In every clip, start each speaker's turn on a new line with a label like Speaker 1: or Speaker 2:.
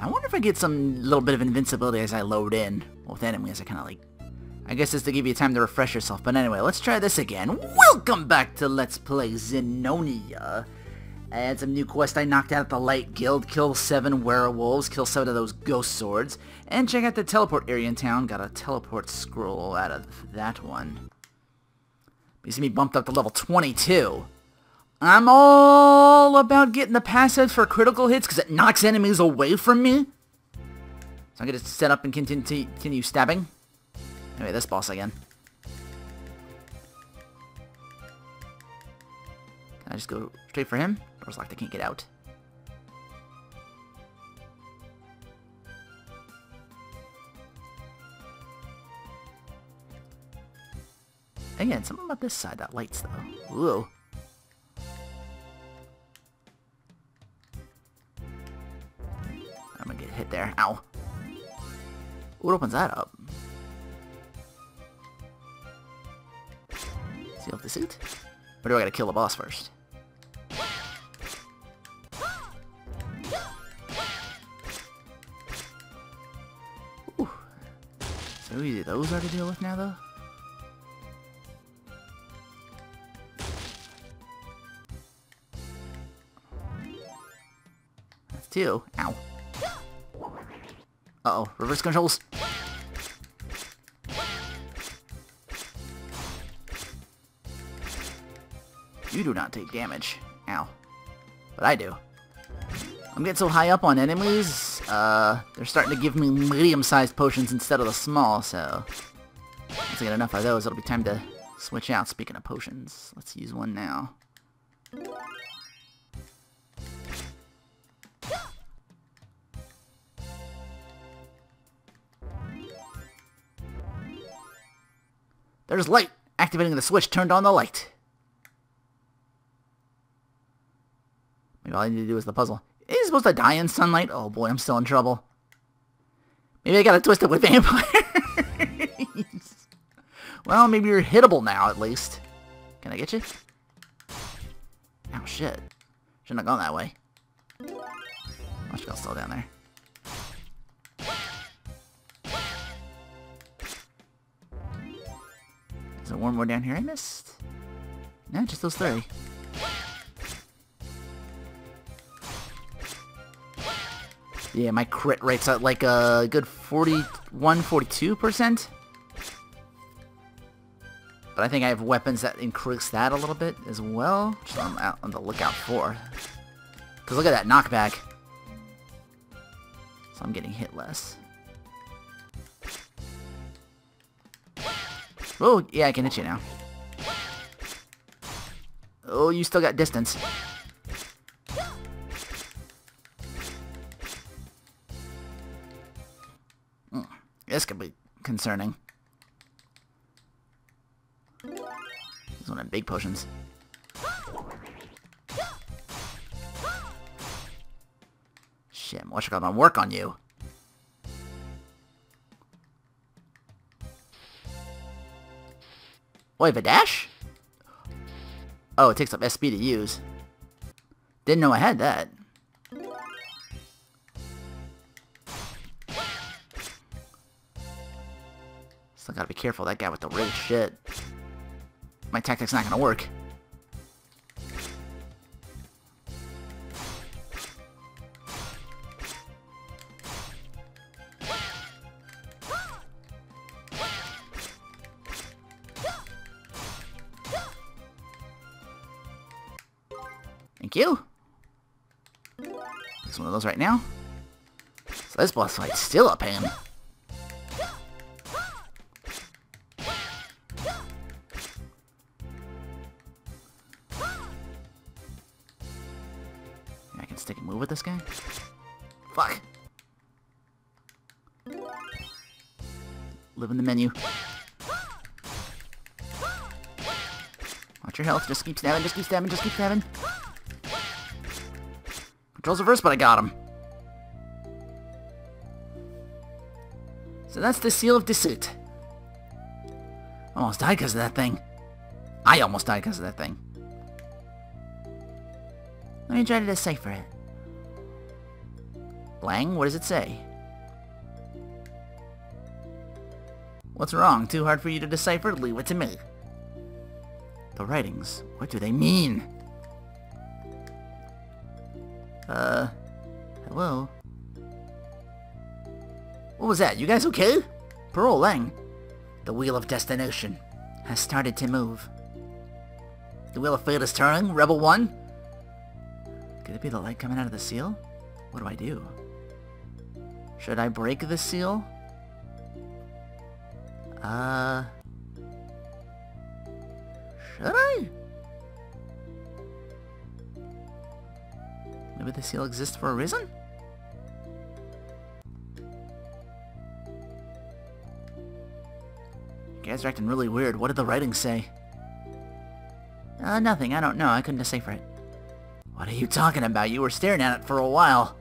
Speaker 1: I wonder if I get some little bit of invincibility as I load in. With enemies, I kind of like... I guess it's to give you time to refresh yourself. But anyway, let's try this again. Welcome back to Let's Play Zenonia. I had some new quests. I knocked out the Light Guild, kill 7 werewolves, kill 7 of those ghost swords, and check out the teleport area in town. Got a teleport scroll out of that one. You see me bumped up to level 22. I'm all about getting the passive for critical hits because it knocks enemies away from me. So I'm going to set up and continue stabbing. Anyway, this boss again. Can I just go straight for him? Door's locked, I can't get out. Again, something about this side that lights though. Ooh. I'm gonna get hit there. Ow. What opens that up? Seal of the suit? Or do I gotta kill the boss first? Ooh. So easy those are to deal with now though? That's 2. Ow. Uh-oh, reverse controls. You do not take damage. Ow. But I do. I'm getting so high up on enemies, they're starting to give me medium-sized potions instead of the small, so... Once I get enough of those, it'll be time to switch out. Speaking of potions, let's use one now. There's light! Activating the switch turned on the light. Maybe all I need to do is the puzzle. Is he supposed to die in sunlight? Oh boy, I'm still in trouble. Maybe I gotta twist it with vampires. Well, maybe you're hittable now, at least. Can I get you? Oh shit. Shouldn't have gone that way. I should go still down there. Is there one more down here I missed? No, just those 3. Yeah, my crit rate's at like a good 42%. But I think I have weapons that increase that a little bit as well, which I'm out on the lookout for. Because look at that knockback. So I'm getting hit less. Oh, yeah, I can hit you now. Oh, you still got distance. This could be concerning. This is one of the big potions. Shit, watch I got my work on you. Oh, I have a dash? Oh, it takes up SP to use. Didn't know I had that. Still gotta be careful, that guy with the rage shit. My tactic's not gonna work. Thank you. There's one of those right now. So this boss fight's still a pain. I can stick and move with this guy. Fuck. Live in the menu. Watch your health. Just keep stabbing. Just keep stabbing. Just keep stabbing. Controls reversed, but I got him. So that's the Seal of Deceit. Almost died because of that thing. I almost died because of that thing. Let me try to decipher it. Lang, what does it say? What's wrong? Too hard for you to decipher? Leave it to me. The writings. What do they mean? Hello? What was that? You guys okay? Parole, Lang. The wheel of destination has started to move. The wheel of fate is turning, Rebel 1? Could it be the light coming out of the seal? What do I do? Should I break the seal? Should I? Maybe the seal exists for a reason? You guys are acting really weird. What did the writing say? Nothing. I don't know. I couldn't decipher it. What are you talking about? You were staring at it for a while.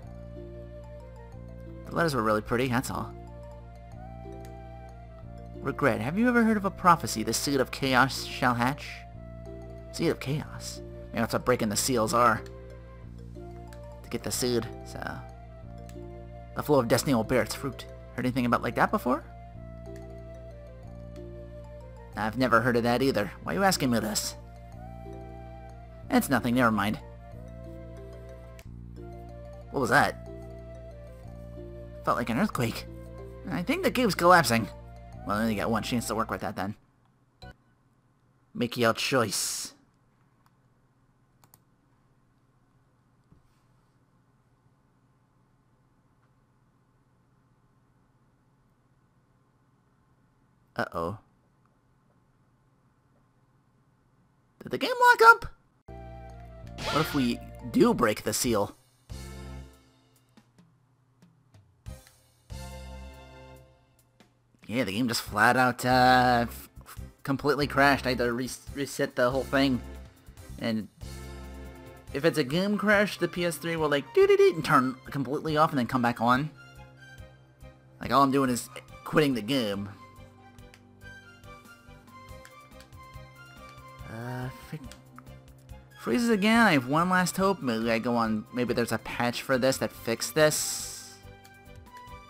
Speaker 1: The letters were really pretty, that's all. Regret. Have you ever heard of a prophecy? The seed of chaos shall hatch? Seed of chaos? Maybe that's what breaking the seals are. To get the seed, so... The flow of destiny will bear its fruit. Heard anything about like that before? I've never heard of that either. Why are you asking me this? It's nothing, never mind. What was that? Felt like an earthquake. I think the cave's collapsing. Well, I only got one chance to work with that then. Make your choice. Uh-oh. Did the game lock up? What if we do break the seal? Yeah, the game just flat out completely crashed. I had to reset the whole thing. And if it's a game crash, the PS3 will like doo-doo-doo and turn completely off and then come back on. Like all I'm doing is quitting the game. Freezes again. I have one last hope. Maybe I go on. Maybe there's a patch for this that fixed this.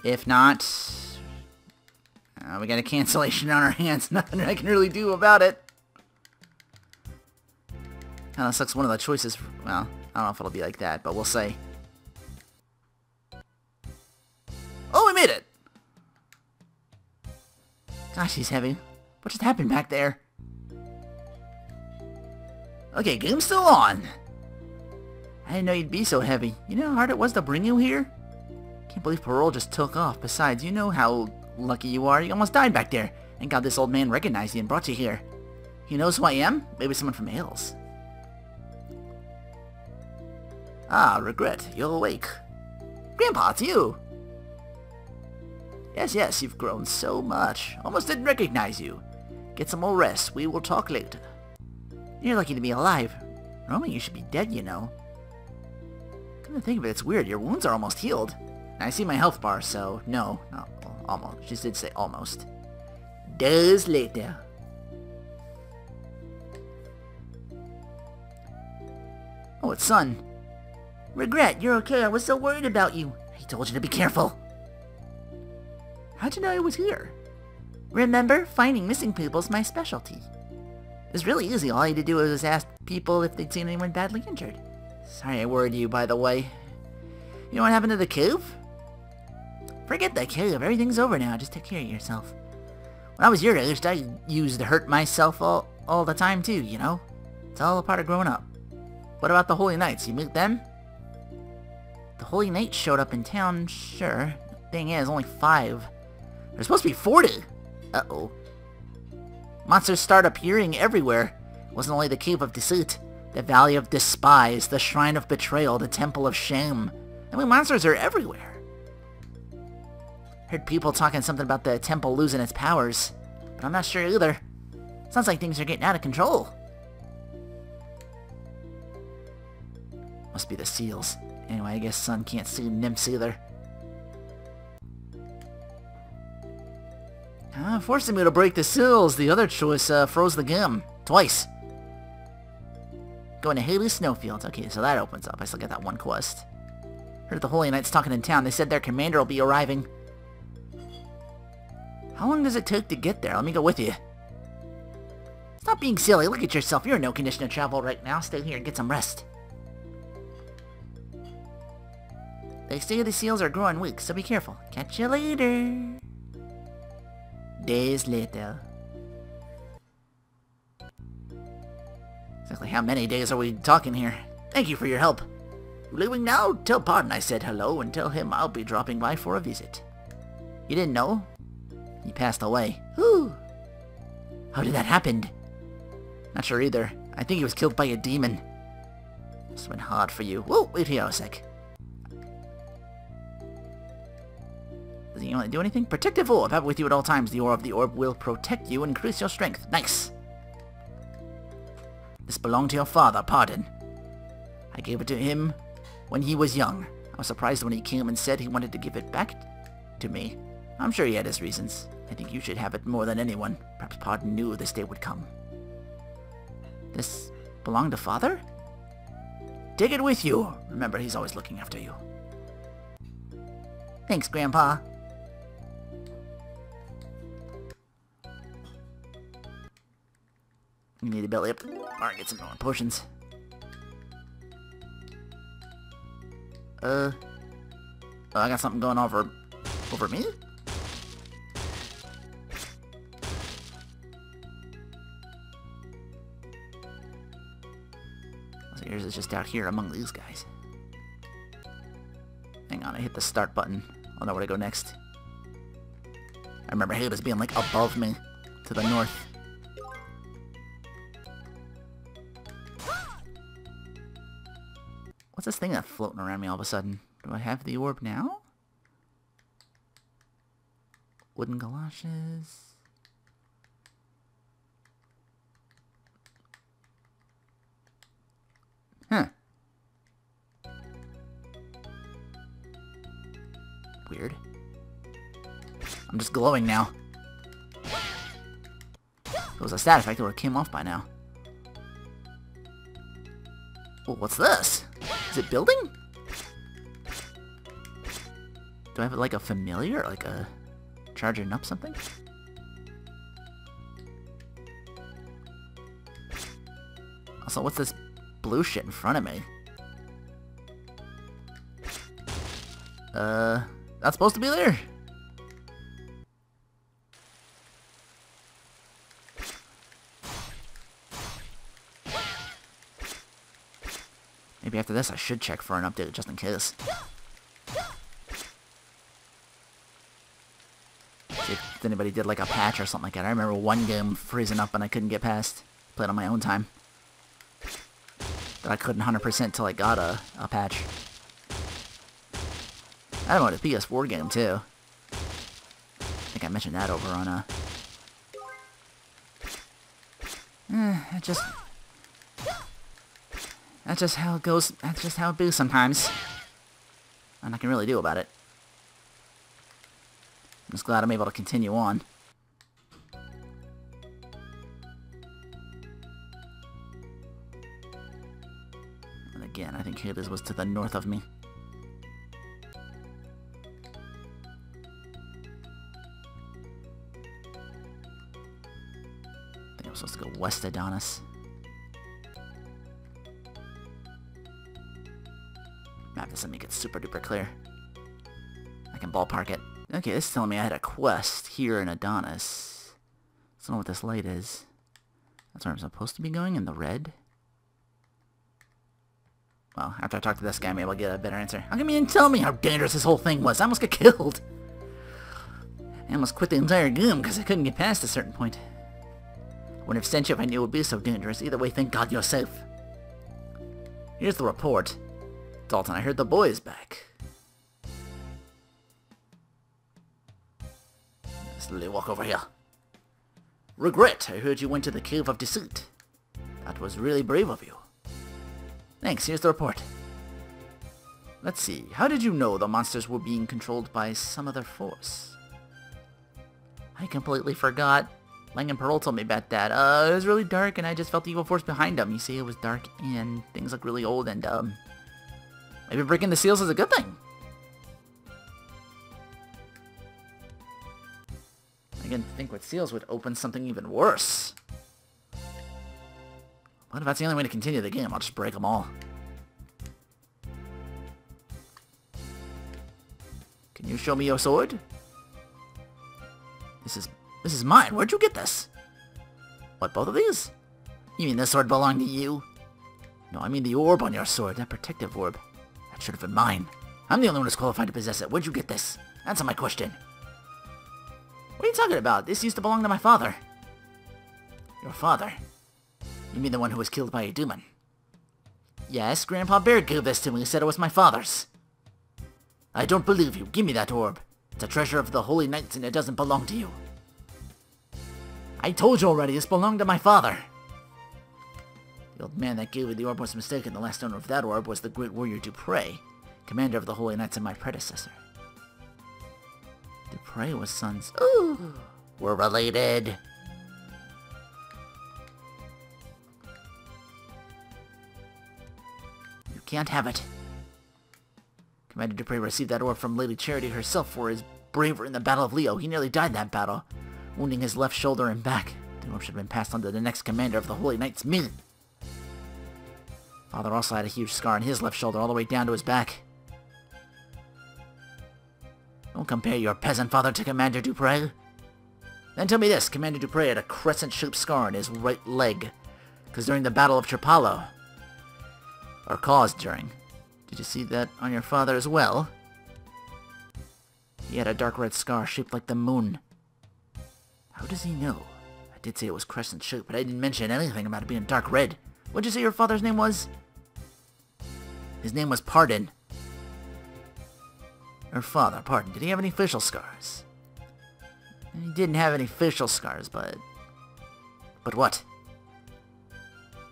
Speaker 1: If not, we got a cancellation on our hands. Nothing I can really do about it. Kinda sucks one of the choices. Well, I don't know if it'll be like that, but we'll see. Oh, we made it! Gosh, he's heavy. What just happened back there? Okay, game's still on. I didn't know you'd be so heavy. You know how hard it was to bring you here? Can't believe parole just took off. Besides, you know how lucky you are. You almost died back there. Thank God this old man recognized you and brought you here. He knows who I am? Maybe someone from Ailes. Ah, Regret. You're awake. Grandpa, it's you! Yes, you've grown so much. Almost didn't recognize you. Get some more rest. We will talk later. You're lucky to be alive. Normally you should be dead, you know. Come to think of it, it's weird. Your wounds are almost healed. And I see my health bar, so no, almost. She did say almost. Days later. Oh, it's Son. Regret, you're okay. I was so worried about you. I told you to be careful. How'd you know I was here? Remember, finding missing people's my specialty. It was really easy. All I had to do was ask people if they'd seen anyone badly injured. Sorry I worried you, by the way. You know what happened to the cave? Forget the cave. Everything's over now. Just take care of yourself. When I was your age, I used to hurt myself all the time too, you know? It's all a part of growing up. What about the Holy Knights? You meet them? The Holy Knights showed up in town, sure. Thing is, only 5. There's supposed to be 40! Uh-oh. Monsters start appearing everywhere. It wasn't only the Cave of Deceit, the Valley of Despise, the Shrine of Betrayal, the Temple of Shame. I mean, monsters are everywhere. Heard people talking something about the temple losing its powers, but I'm not sure either. Sounds like things are getting out of control. Must be the seals. Anyway, I guess Son can't see nymphs either. Forcing me to break the seals. The other choice froze the game. Twice. Going to Haley's Snowfields. Okay, so that opens up. I still get that one quest. Heard the Holy Knights talking in town. They said their commander will be arriving. How long does it take to get there? Let me go with you. Stop being silly. Look at yourself. You're in no condition to travel right now. Stay here and get some rest. They say the seals are growing weak, so be careful. Catch you later. Days later. Exactly how many days are we talking here? Thank you for your help. Leaving now? Tell Pardon I said hello and tell him I'll be dropping by for a visit. You didn't know? He passed away. Whew. How did that happen? Not sure either. I think he was killed by a demon. Must have been hard for you. Whoa, wait here a sec. Does he want to do anything? Protective orb. Have it with you at all times. The aura of the orb will protect you and increase your strength. Nice. This belonged to your father, Pardon. I gave it to him when he was young. I was surprised when he came and said he wanted to give it back to me. I'm sure he had his reasons. I think you should have it more than anyone. Perhaps Pardon knew this day would come. This belonged to Father? Take it with you. Remember, he's always looking after you. Thanks, Grandpa. You need a belly up. Alright, get some more potions. Oh, I got something going over me? So yours is just out here among these guys. Hang on, I hit the start button. I'll know where to go next. I remember Hades being like above me, to the north. What's this thing that's floating around me all of a sudden? Do I have the orb now? Wooden galoshes. Huh. Weird. I'm just glowing now. If it was a stat effect, it would have came off by now. Oh, what's this? Is it building? Do I have like a familiar? Like a charging up something? Also, what's this blue shit in front of me? That's supposed to be there? Maybe after this I should check for an update just in case. See if anybody did like a patch or something like that. I remember one game freezing up and I couldn't get past. Played on my own time. That I couldn't 100% till I got a patch. I don't know, it's a PS4 game too. I think I mentioned that over on That's just how it goes. That's just how it be sometimes. And I can really do about it. I'm just glad I'm able to continue on. And again, I think Hades was to the north of me. I think I was supposed to go west Adonis. Map doesn't make it super duper clear. I can ballpark it. Okay, this is telling me I had a quest here in Adonis. I don't know what this light is. That's where I'm supposed to be going, in the red. Well, after I talk to this guy, maybe I'll get a better answer. How come you didn't tell me how dangerous this whole thing was? I almost got killed. I almost quit the entire game because I couldn't get past a certain point. I wouldn't have sent you if I knew it would be so dangerous. Either way, thank God you're safe. Here's the report. Dalton, I heard the boy is back. Slowly walk over here. Regret, I heard you went to the Cave of Deceit. That was really brave of you. Thanks, here's the report. Let's see, how did you know the monsters were being controlled by some other force? I completely forgot. Lang and Pearl told me about that. It was really dark and I just felt the evil force behind them. You see, it was dark and things look really old and, Maybe breaking the seals is a good thing. I can think what seals would open something even worse. What if that's the only way to continue the game? I'll just break them all. Can you show me your sword? This is mine. Where'd you get this? What, both of these? You mean this sword belonged to you? No, I mean the orb on your sword, that protective orb. That should have been mine. I'm the only one who's qualified to possess it. Where'd you get this? Answer my question. What are you talking about? This used to belong to my father. Your father? You mean the one who was killed by a demon? Yes, Grandpa Bear gave this to me and said it was my father's. I don't believe you. Give me that orb. It's a treasure of the Holy Knights and it doesn't belong to you. I told you already, this belonged to my father. The old man that gave you the orb was mistaken. The last owner of that orb was the great warrior Dupre, commander of the Holy Knights and my predecessor. Dupre was sons. Ooh, we're related. You can't have it. Commander Dupre received that orb from Lady Charity herself for his bravery in the Battle of Leo. He nearly died in that battle, wounding his left shoulder and back. The orb should have been passed on to the next commander of the Holy Knights, me. Father also had a huge scar on his left shoulder all the way down to his back. Don't compare your peasant father to Commander Dupre. Then tell me this, Commander Dupre had a crescent-shaped scar on his right leg, because during the Battle of Trapalo, or caused during. Did you see that on your father as well? He had a dark red scar shaped like the moon. How does he know? I did say it was crescent-shaped, but I didn't mention anything about it being dark red. What'd you say your father's name was? His name was Pardon. Her father, Pardon, did he have any facial scars? He didn't have any facial scars, but... But what?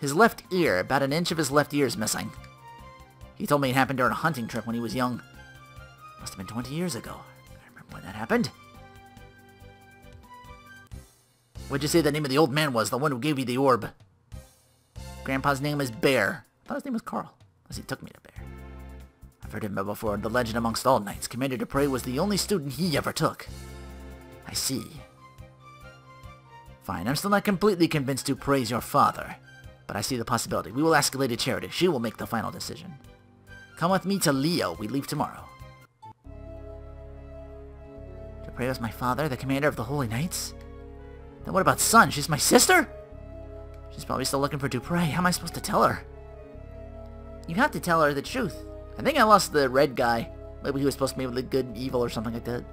Speaker 1: His left ear, about an inch of his left ear is missing. He told me it happened during a hunting trip when he was young. Must have been 20 years ago. I remember when that happened. What'd you say the name of the old man was, the one who gave you the orb? Grandpa's name is Bear. I thought his name was Carl, unless he took me to Bear. I've heard him before, the legend amongst all knights. Commander Dupre was the only student he ever took. I see. Fine, I'm still not completely convinced Dupre's your father, but I see the possibility. We will ask Lady Charity. She will make the final decision. Come with me to Leo. We leave tomorrow. Dupre was my father, the commander of the Holy Knights? Then what about Sun? She's my sister? She's probably still looking for Dupre. How am I supposed to tell her? You have to tell her the truth. I think I lost the red guy. Maybe he was supposed to be the good evil or something like that.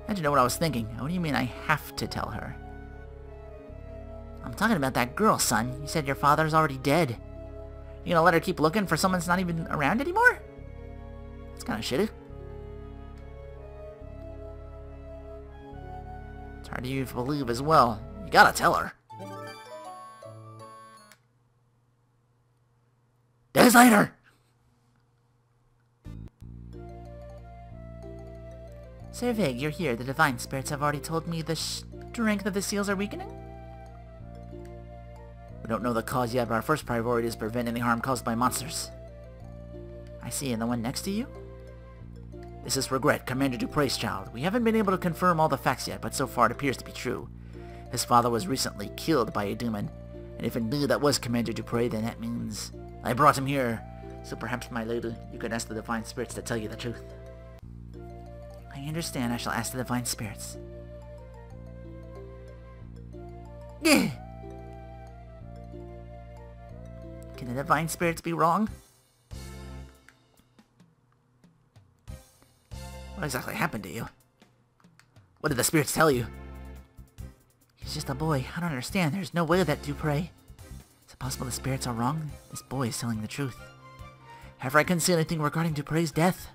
Speaker 1: How'd you know what I was thinking? What do you mean I have to tell her? I'm talking about that girl, son. You said your father's already dead. You gonna let her keep looking for someone that's not even around anymore? It's kinda shitty. It's hard to believe as well. You gotta tell her. Days later! Sir Vig, you're here. The divine spirits have already told me the strength of the seals are weakening? We don't know the cause yet, but our first priority is to prevent any harm caused by monsters. I see, and the one next to you? This is Regret, Commander Dupre's child. We haven't been able to confirm all the facts yet, but so far it appears to be true. His father was recently killed by a demon, and if indeed that was Commander Dupre, then that means... I brought him here, so perhaps, my lady, you could ask the divine spirits to tell you the truth. I understand. I shall ask the divine spirits. Can the divine spirits be wrong? What exactly happened to you? What did the spirits tell you? He's just a boy. I don't understand. There's no way that Dupre... Is it possible the spirits are wrong? This boy is telling the truth. However, I couldn't see anything regarding Dupre's death.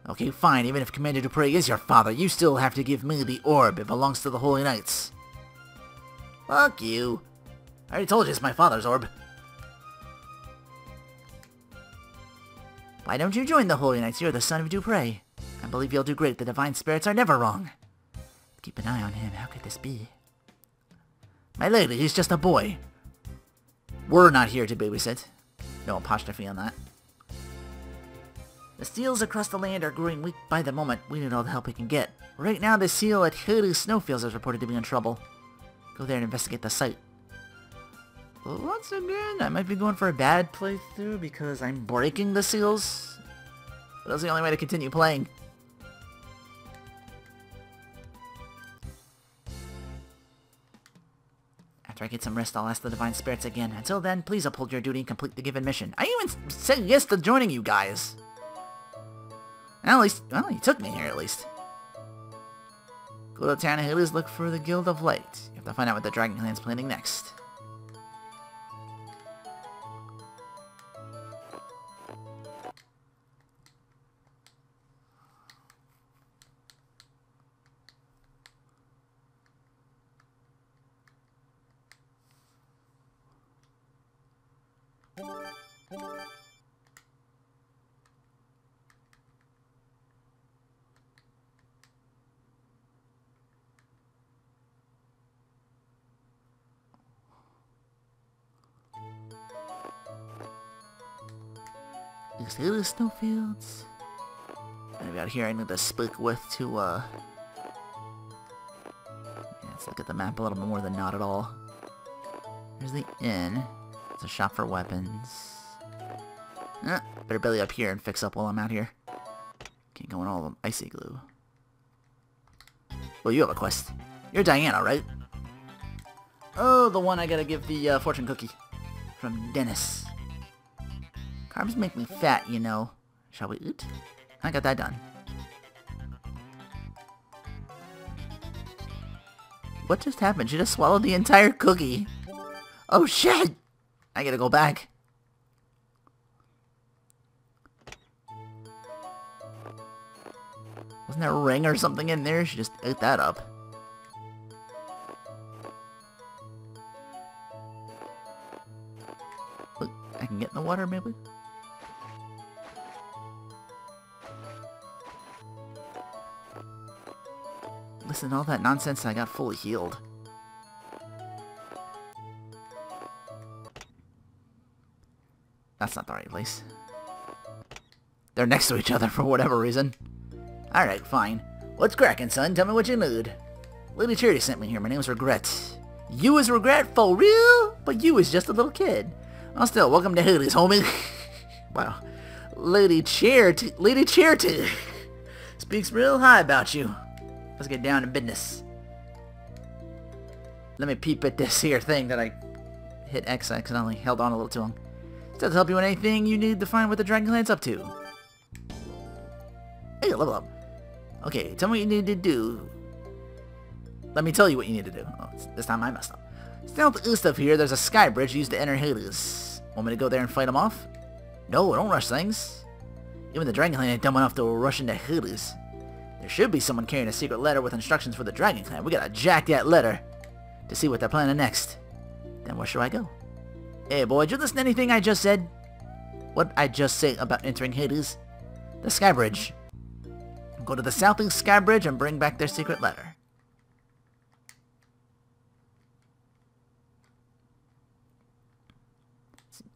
Speaker 1: Okay, fine. Even if Commander Dupre is your father, you still have to give me the orb. It belongs to the Holy Knights. Fuck you. I already told you it's my father's orb. Why don't you join the Holy Knights? You're the son of Dupre. I believe you'll do great. The divine spirits are never wrong. Keep an eye on him. How could this be? My lady, he's just a boy. We're not here to babysit. No apostrophe on that. The seals across the land are growing weak by the moment. We need all the help we can get. Right now, the seal at Hades Snowfields is reported to be in trouble. Go there and investigate the site. Well, once again, I might be going for a bad playthrough because I'm breaking the seals. But that's the only way to continue playing. After I get some rest, I'll ask the Divine Spirits again. Until then, please uphold your duty and complete the given mission. I even said yes to joining you guys. At least, well, you took me here at least. Go to town and Hades, look for the Guild of Light. You have to find out what the Dragon Clan's planning next. These little snowfields. Maybe out here I need to speak with to, yeah, let's look at the map a little bit more than not at all. Here's the inn. It's a shop for weapons. Better belly up here and fix up while I'm out here. Can't go in all of them. Icy glue. Well, you have a quest. You're Diana, right? Oh, the one I gotta give the fortune cookie. From Dennis. Carbs make me fat, you know. Shall we eat? I got that done. What just happened? She just swallowed the entire cookie. Oh shit! I gotta go back. Wasn't there a ring or something in there? She just ate that up. Look, I can get in the water maybe? Listen to all that nonsense and I got fully healed. That's not the right place. They're next to each other for whatever reason. Alright, fine. What's cracking, son? Tell me what you need. Lady Charity sent me here. My name's Regret. You is Regret for real? But you is just a little kid. Well, still, welcome to Hades, homie. Wow. Lady Charity speaks real high about you. Let's get down to business. Let me peep at this here thing that I hit X. I accidentally held on a little too long. Does help you in anything you need to find what the Dragon Clan's up to. Hey, level up. Okay, tell me what you need to do. Let me tell you what you need to do. Oh, this time I messed up. Down to the east of here, there's a sky bridge used to enter Hades. Want me to go there and fight them off? No, don't rush things. Even the Dragon Clan ain't dumb enough to rush into Hades. There should be someone carrying a secret letter with instructions for the Dragon Clan. We gotta jack that letter to see what they're planning next. Then where should I go? Hey boy, did you listen to anything I just said? What I just say about entering Hades? The sky bridge. Go to the southeast sky bridge and bring back their secret letter.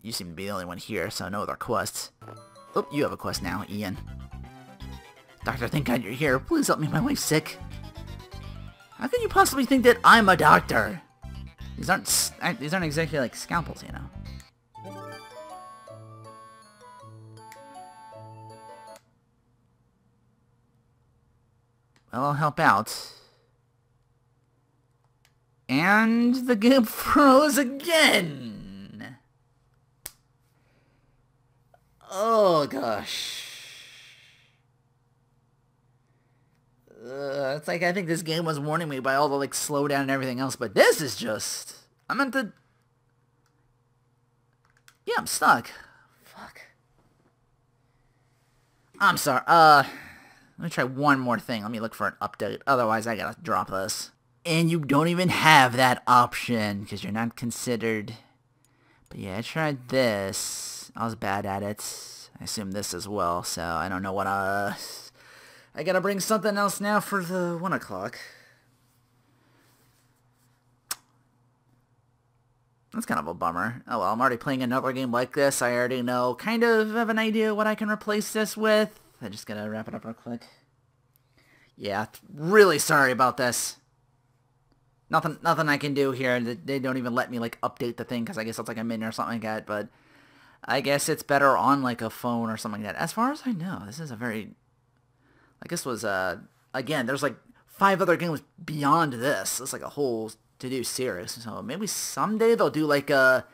Speaker 1: You seem to be the only one here, so no other quests. Oh, you have a quest now, Ian. Doctor, thank God you're here. Please help me, my wife's sick. How can you possibly think that I'm a doctor? These aren't exactly like scalpels, you know. Well, I'll help out. And the game froze again! Oh, gosh. It's like I think this game was warning me by all the like slowdown and everything else, but this is just... I meant to... Yeah, I'm stuck. Fuck. I'm sorry. Let me try one more thing. Let me look for an update. Otherwise, I gotta drop this. And you don't even have that option, because you're not considered. But yeah, I tried this. I was bad at it. I assume this as well, so I don't know what, I gotta bring something else now for the 1 o'clock. That's kind of a bummer. Oh well, I'm already playing another game like this. I already know kind of have an idea what I can replace this with. I'm just gonna wrap it up real quick. Yeah, really sorry about this. Nothing I can do here. They don't even let me, like, update the thing, because I guess it's like a menu or something like that, but I guess it's better on, like, a phone or something like that. As far as I know, this is a very... Like, this was, again, there's, like, 5 other games beyond this. It's, like, a whole to-do series. So maybe someday they'll do, like, on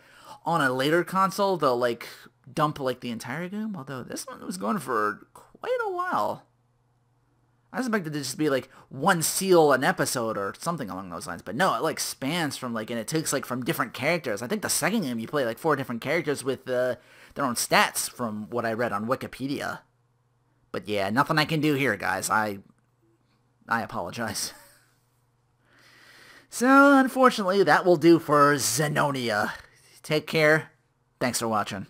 Speaker 1: a later console, they'll, like, dump, like, the entire game. Although this one was going for quite a while. I expected it to just be, like, one seal an episode or something along those lines. But no, it, like, spans from, like, and it takes, like, from different characters. I think the second game you play, like, 4 different characters with their own stats from what I read on Wikipedia. But yeah, nothing I can do here, guys. I apologize. So, unfortunately, that will do for Zenonia. Take care. Thanks for watching.